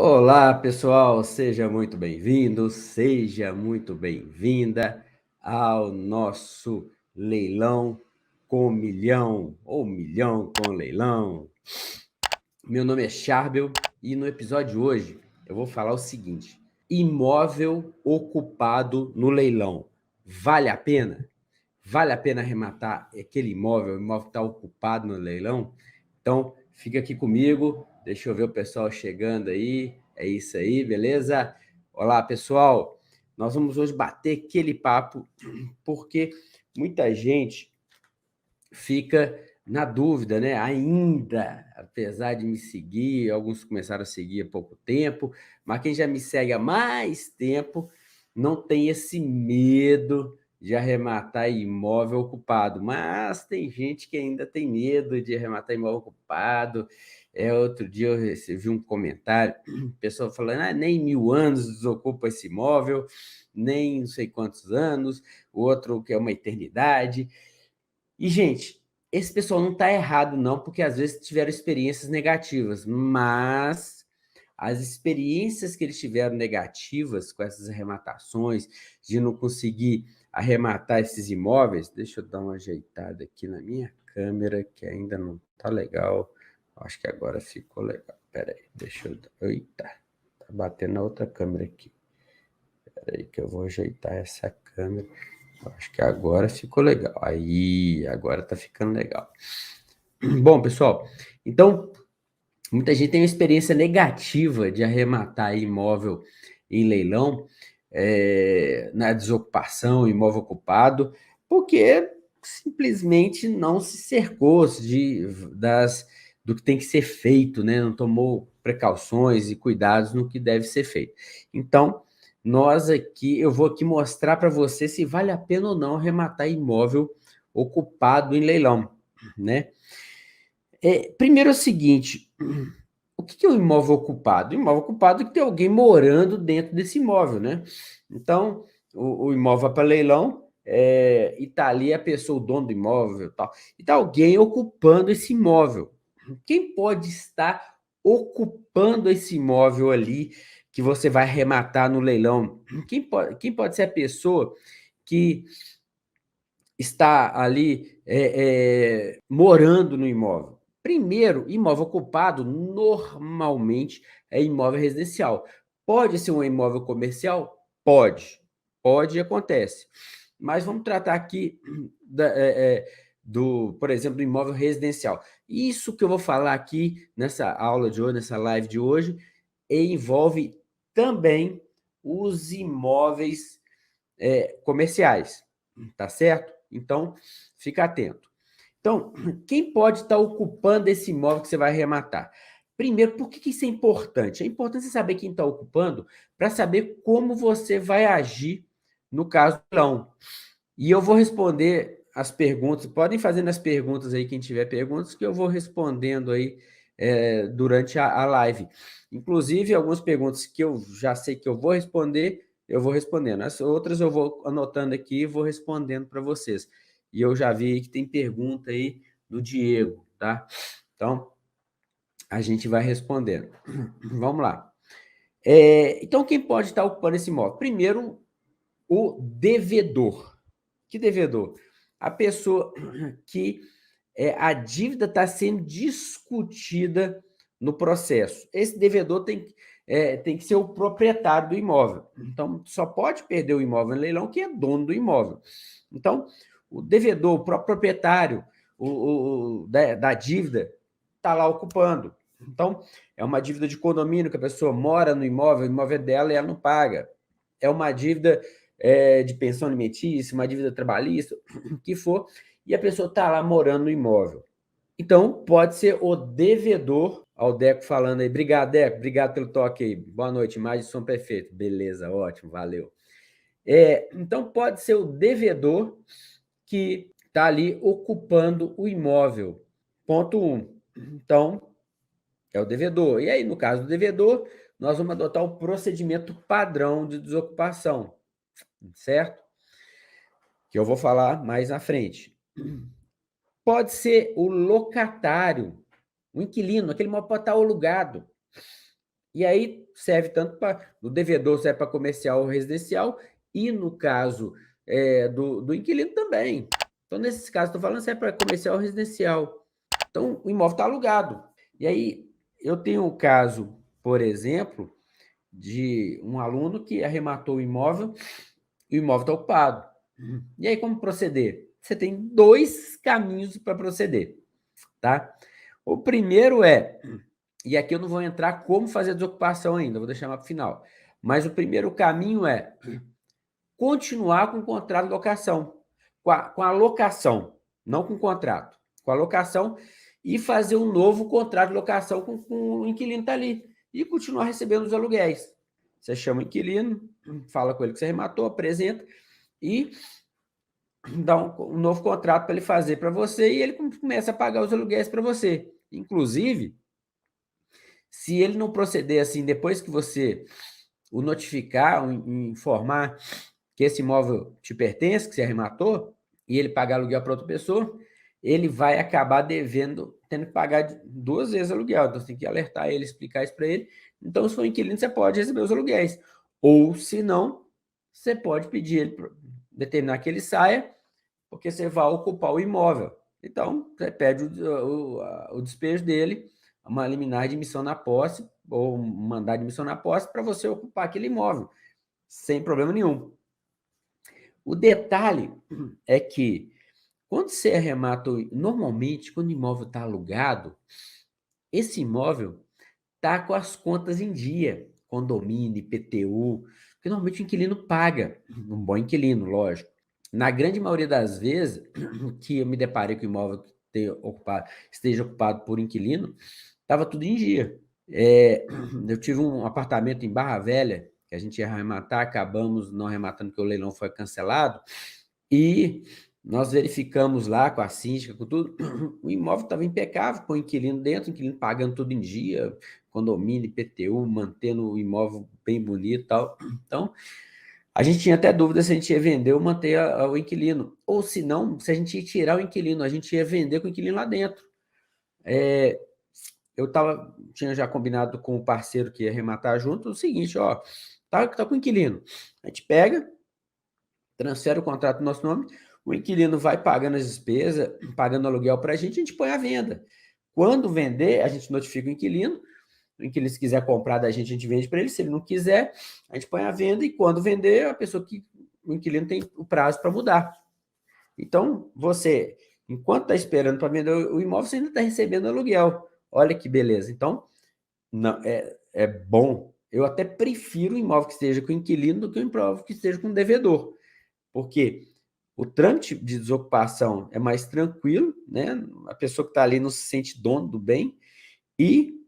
Olá, pessoal, seja muito bem-vindo, seja muito bem-vinda ao nosso leilão com milhão ou milhão com leilão. Meu nome é Charbel e no episódio de hoje eu vou falar o seguinte: imóvel ocupado no leilão, vale a pena? Vale a pena arrematar aquele imóvel, o imóvel está ocupado no leilão? Então, fica aqui comigo, deixa eu ver o pessoal chegando aí. É isso aí, beleza? Olá, pessoal. Nós vamos hoje bater aquele papo, porque muita gente fica na dúvida, né? Ainda, apesar de me seguir, alguns começaram a seguir há pouco tempo, mas quem já me segue há mais tempo não tem esse medo de arrematar imóvel ocupado. Mas tem gente que ainda tem medo de arrematar imóvel ocupado. Outro dia eu recebi um comentário, pessoa falando, nem 1000 anos desocupa esse imóvel, nem não sei quantos anos, o outro que é uma eternidade. E, gente, esse pessoal não está errado, não, porque às vezes tiveram experiências negativas, mas as experiências que eles tiveram negativas com essas arrematações, de não conseguir arrematar esses imóveis, deixa eu dar uma ajeitada aqui na minha câmera, que ainda não está legal. Acho que agora ficou legal. Espera aí, deixa eu... Eita, tá batendo na outra câmera aqui. Espera aí que eu vou ajeitar essa câmera. Acho que agora ficou legal. Aí, agora tá ficando legal. Bom, pessoal, então, muita gente tem uma experiência negativa de arrematar imóvel em leilão, na desocupação, imóvel ocupado, porque simplesmente não se cercou do que tem que ser feito, né? Não tomou precauções e cuidados no que deve ser feito. Então, eu vou aqui mostrar para você se vale a pena ou não arrematar imóvel ocupado em leilão, né? Primeiro é o seguinte, o que é um imóvel ocupado? O imóvel ocupado é que tem alguém morando dentro desse imóvel, né? Então, o imóvel vai para leilão, e tá ali a pessoa, o dono do imóvel, tal, e tá alguém ocupando esse imóvel. Quem pode estar ocupando esse imóvel ali que você vai arrematar no leilão? Quem pode ser a pessoa que está ali morando no imóvel? Primeiro, imóvel ocupado normalmente é imóvel residencial. Pode ser um imóvel comercial? Pode. Pode e acontece. Mas vamos tratar aqui por exemplo, do imóvel residencial. Isso que eu vou falar aqui nessa aula de hoje, nessa live de hoje, envolve também os imóveis comerciais, tá certo? Então, fica atento. Então, quem pode estar ocupando esse imóvel que você vai arrematar? Primeiro, por que isso é importante? É importante você saber quem está ocupando para saber como você vai agir no caso do leilão. E eu vou responder as perguntas. Podem fazer as perguntas aí, quem tiver perguntas, que eu vou respondendo aí durante a live. Inclusive, algumas perguntas que eu já sei que eu vou responder, eu vou respondendo. As outras eu vou anotando aqui e vou respondendo para vocês. E eu já vi que tem pergunta aí do Diego, tá? Então, a gente vai respondendo. Vamos lá. Então, quem pode estar ocupando esse imóvel? Primeiro, o devedor. Que devedor? A pessoa que a dívida está sendo discutida no processo. Esse devedor tem que ser o proprietário do imóvel. Então, só pode perder o imóvel em leilão quem é dono do imóvel. Então, o devedor, o próprio proprietário da dívida, está lá ocupando. Então, é uma dívida de condomínio que a pessoa mora no imóvel, o imóvel é dela e ela não paga. É uma dívida de pensão alimentícia, uma dívida trabalhista, o que for, e a pessoa está lá morando no imóvel. Então, pode ser o devedor, ao Deco falando aí. Obrigado, Deco, obrigado pelo toque aí. Boa noite, imagem e som perfeito. Beleza, ótimo, valeu. Então, pode ser o devedor que está ali ocupando o imóvel. Ponto 1. Então, é o devedor. E aí, no caso do devedor, nós vamos adotar o procedimento padrão de desocupação, certo? Que eu vou falar mais à frente. Pode ser o locatário, o inquilino, aquele imóvel pode estar alugado. E aí serve tanto para... O devedor serve para comercial ou residencial, e no caso do inquilino também. Então, nesses casos, estou falando serve para comercial ou residencial. Então, o imóvel está alugado. E aí, eu tenho um caso, por exemplo, de um aluno que arrematou o imóvel está ocupado. E aí, como proceder? Você tem dois caminhos para proceder, tá? O primeiro e aqui eu não vou entrar como fazer a desocupação ainda, vou deixar para o final. Mas o primeiro caminho é continuar com o contrato de locação, com a locação, não com o contrato, com a locação, e fazer um novo contrato de locação com o inquilino que está ali, e continuar recebendo os aluguéis. Você chama o inquilino, fala com ele que você arrematou, apresenta, e dá um novo contrato para ele fazer para você, e ele começa a pagar os aluguéis para você. Inclusive, se ele não proceder assim, depois que você o notificar, o informar que esse imóvel te pertence, que você arrematou, e ele pagar aluguel para outra pessoa, ele vai acabar devendo, tendo que pagar duas vezes aluguel. Então, você tem que alertar ele, explicar isso para ele. Então, se for inquilino, você pode receber os aluguéis. Ou, se não, você pode pedir ele, determinar que ele saia, porque você vai ocupar o imóvel. Então, você pede o despejo dele, uma liminar de admissão na posse, ou um mandado de admissão na posse, para você ocupar aquele imóvel, sem problema nenhum. O detalhe é que, quando você arremata, normalmente, quando o imóvel está alugado, esse imóvel está com as contas em dia, condomínio, IPTU, porque normalmente o inquilino paga, um bom inquilino, lógico. Na grande maioria das vezes que eu me deparei com o imóvel esteja ocupado por inquilino, estava tudo em dia. Eu tive um apartamento em Barra Velha, que a gente ia arrematar, acabamos não arrematando porque o leilão foi cancelado, e nós verificamos lá com a síndica, com tudo, o imóvel estava impecável, com o inquilino dentro, o inquilino pagando tudo em dia, condomínio, IPTU, mantendo o imóvel bem bonito e tal. Então, a gente tinha até dúvida se a gente ia vender ou manter o inquilino. Ou se não, se a gente ia tirar o inquilino, a gente ia vender com o inquilino lá dentro. Eu tinha já combinado com o parceiro que ia arrematar junto o seguinte, ó, tá com o inquilino. A gente pega, transfere o contrato no nosso nome, o inquilino vai pagando as despesas, pagando aluguel para a gente põe à venda. Quando vender, a gente notifica o inquilino se quiser comprar da gente, a gente vende para ele, se ele não quiser, a gente põe à venda, e quando vender, o inquilino tem o prazo para mudar. Então, você, enquanto está esperando para vender o imóvel, você ainda está recebendo aluguel. Olha que beleza. Então, não, é bom. Eu até prefiro o imóvel que esteja com inquilino do que o imóvel que esteja com devedor, porque o trâmite de desocupação é mais tranquilo, né? A pessoa que está ali não se sente dono do bem, e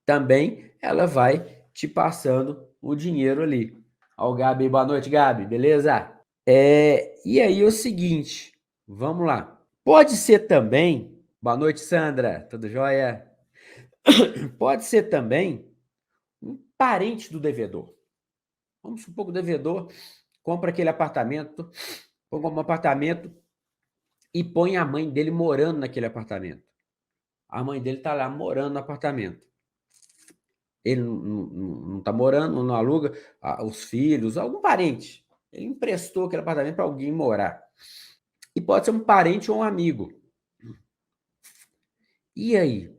também ela vai te passando o dinheiro ali. Ó, o Gabi, boa noite, Gabi, beleza? E aí o seguinte, vamos lá. Pode ser também, boa noite, Sandra, tudo jóia? Pode ser também um parente do devedor. Vamos supor que o devedor compra aquele apartamento, compra um apartamento e põe a mãe dele morando naquele apartamento. A mãe dele está lá morando no apartamento. Ele não está morando, não aluga, os filhos, algum parente. Ele emprestou aquele apartamento para alguém morar. E pode ser um parente ou um amigo. E aí?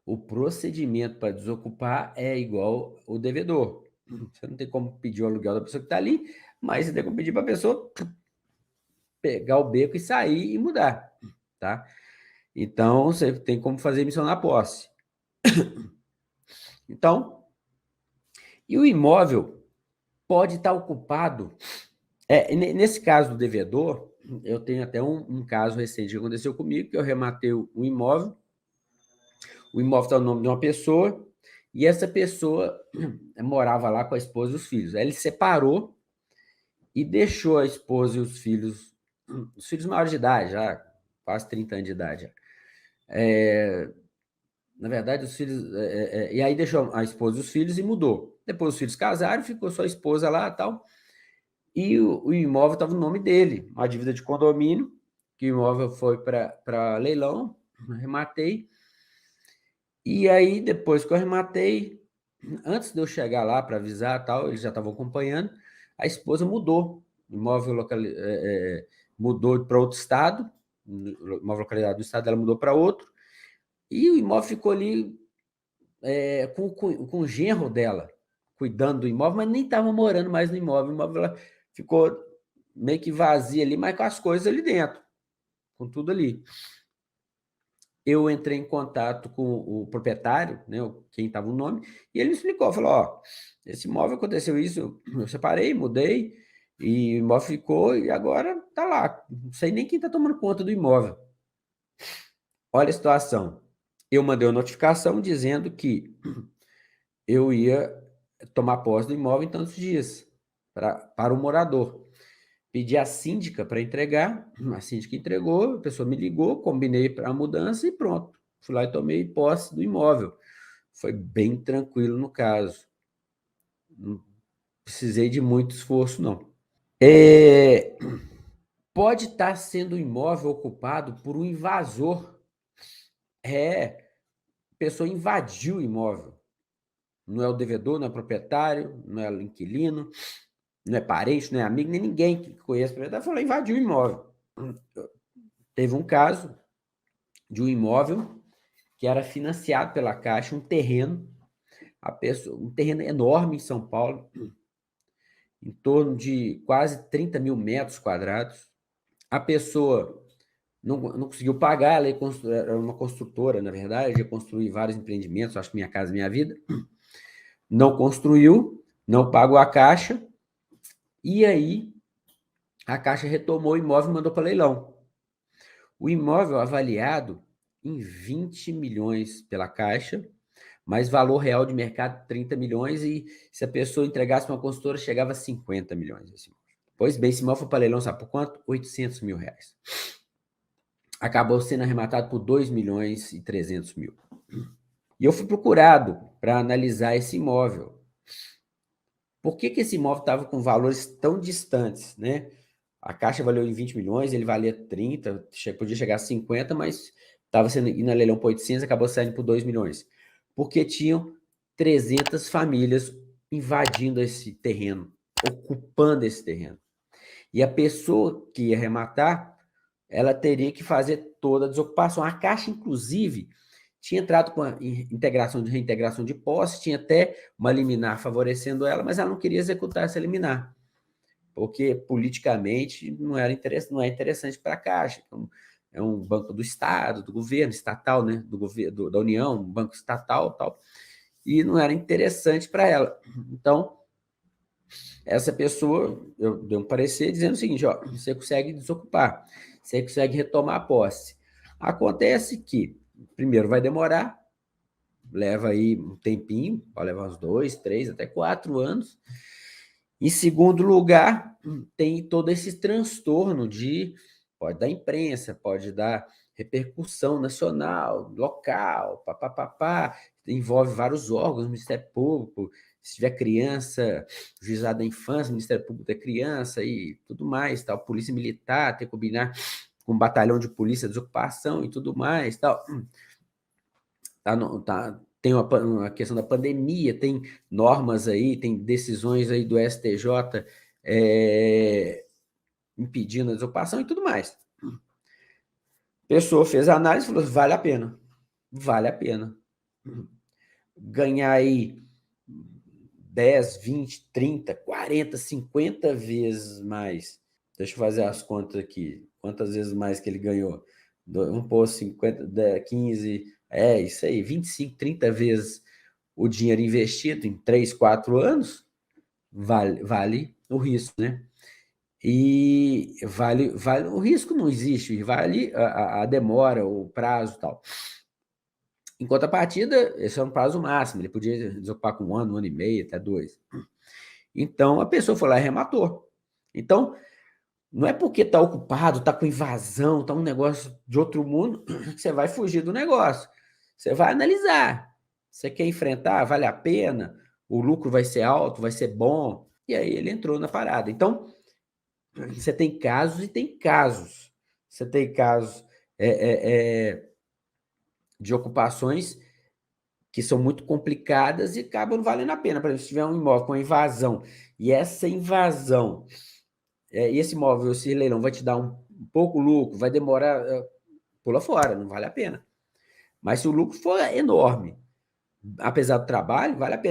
O procedimento para desocupar é igual o devedor. Você não tem como pedir o aluguel da pessoa que está ali, mas você tem como pedir para a pessoa pegar o beco e sair e mudar. Tá? Então, você tem como fazer emissão na posse. Então, e o imóvel pode estar ocupado. Nesse caso do devedor, eu tenho até um caso recente que aconteceu comigo, que eu rematei o imóvel está no nome de uma pessoa, e essa pessoa morava lá com a esposa e os filhos. Aí ele separou e deixou a esposa e os filhos maiores de idade, já quase 30 anos de idade. Na verdade, os filhos... e aí deixou a esposa e os filhos e mudou. Depois os filhos casaram, ficou só a esposa lá e tal. E o imóvel estava no nome dele, uma dívida de condomínio, que o imóvel foi para leilão, arrematei. E aí, depois que eu arrematei, Antes de eu chegar lá para avisar, tal, eles já estavam acompanhando, a esposa mudou, o imóvel mudou para outro estado, uma localidade do estado, ela mudou para outro, e o imóvel ficou ali com o genro dela, cuidando do imóvel, mas nem estava morando mais no imóvel. O imóvel ficou meio que vazio ali, mas com as coisas ali dentro, com tudo ali. Eu entrei em contato com o proprietário, né, quem estava o nome, e ele me explicou, falou, ó, esse imóvel aconteceu isso, eu separei, mudei, e o imóvel ficou, e agora tá lá. Não sei nem quem está tomando conta do imóvel. Olha a situação. Eu mandei uma notificação dizendo que eu ia tomar posse do imóvel em tantos dias, para o morador. Pedi à síndica para entregar, a síndica entregou, a pessoa me ligou, combinei para a mudança e pronto. Fui lá e tomei posse do imóvel. Foi bem tranquilo no caso. Não precisei de muito esforço, não. Pode estar sendo um imóvel ocupado por um invasor. A pessoa invadiu o imóvel. Não é o devedor, não é o proprietário, não é o inquilino, não é parente, não é amigo, nem ninguém que conhece o proprietário. Falou, invadiu o imóvel. Teve um caso de um imóvel que era financiado pela Caixa, um terreno, um terreno enorme em São Paulo, em torno de quase 30 mil metros quadrados. A pessoa não conseguiu pagar, ela era uma construtora, na verdade, ia construir vários empreendimentos, acho que Minha Casa Minha Vida. Não construiu, não pagou a Caixa, e aí a Caixa retomou o imóvel e mandou para leilão. O imóvel avaliado em 20 milhões pela Caixa, mas valor real de mercado 30 milhões, e se a pessoa entregasse para uma consultora, chegava a 50 milhões. Assim. Pois bem, esse imóvel foi para leilão, sabe por quanto? 800 mil reais. Acabou sendo arrematado por 2 milhões e 300 mil. E eu fui procurado para analisar esse imóvel. Por que esse imóvel estava com valores tão distantes, né? A Caixa valeu em 20 milhões, ele valia 30, podia chegar a 50, mas estava sendo indo a leilão por 800, acabou saindo por 2 milhões. Porque tinham 300 famílias invadindo esse terreno, ocupando esse terreno. E a pessoa que ia arrematar, ela teria que fazer toda a desocupação. A Caixa, inclusive, tinha entrado com a integração de reintegração de posse, tinha até uma liminar favorecendo ela, mas ela não queria executar essa liminar, porque politicamente não é interessante para a Caixa. Então, é um banco do Estado, do governo estatal, né? Do governo, da União, um banco estatal, tal, e não era interessante para ela. Então, essa pessoa, eu dei um parecer dizendo o seguinte, ó, você consegue desocupar, você consegue retomar a posse. Acontece que, primeiro, vai demorar, leva aí um tempinho, pode levar uns 2, 3, até 4 anos. Em segundo lugar, tem todo esse transtorno pode dar imprensa, pode dar repercussão nacional, local, papapá, envolve vários órgãos, Ministério Público, se tiver criança, Juizado da Infância, Ministério Público da Criança e tudo mais, tal, Polícia Militar, tem que combinar com um batalhão de polícia, desocupação e tudo mais, tal. Tem uma questão da pandemia, tem normas aí, tem decisões aí do STJ impedindo a desocupação e tudo mais. A pessoa fez a análise e falou: vale a pena. Vale a pena. Ganhar aí 10, 20, 30, 40, 50 vezes mais. Deixa eu fazer as contas aqui. Quantas vezes mais que ele ganhou? Vamos pôr 50, 10, 15, isso aí, 25, 30 vezes o dinheiro investido em 3, 4 anos, vale o risco, né? E vale o risco não existe, vale a demora, o prazo e tal. Em contrapartida, esse é um prazo máximo, ele podia desocupar com 1 ano e meio, até 2. Então, a pessoa foi lá e rematou. Então, não é porque está ocupado, está com invasão, está um negócio de outro mundo, que você vai fugir do negócio. Você vai analisar. Você quer enfrentar? Vale a pena? O lucro vai ser alto? Vai ser bom? E aí ele entrou na parada. Então, você tem casos e tem casos. Você tem casos de ocupações que são muito complicadas e acabam não valendo a pena. Por exemplo, se tiver um imóvel com invasão, e essa invasão, e esse imóvel, esse leilão vai te dar um pouco lucro, vai demorar, pula fora, não vale a pena. Mas se o lucro for enorme, apesar do trabalho, vale a pena.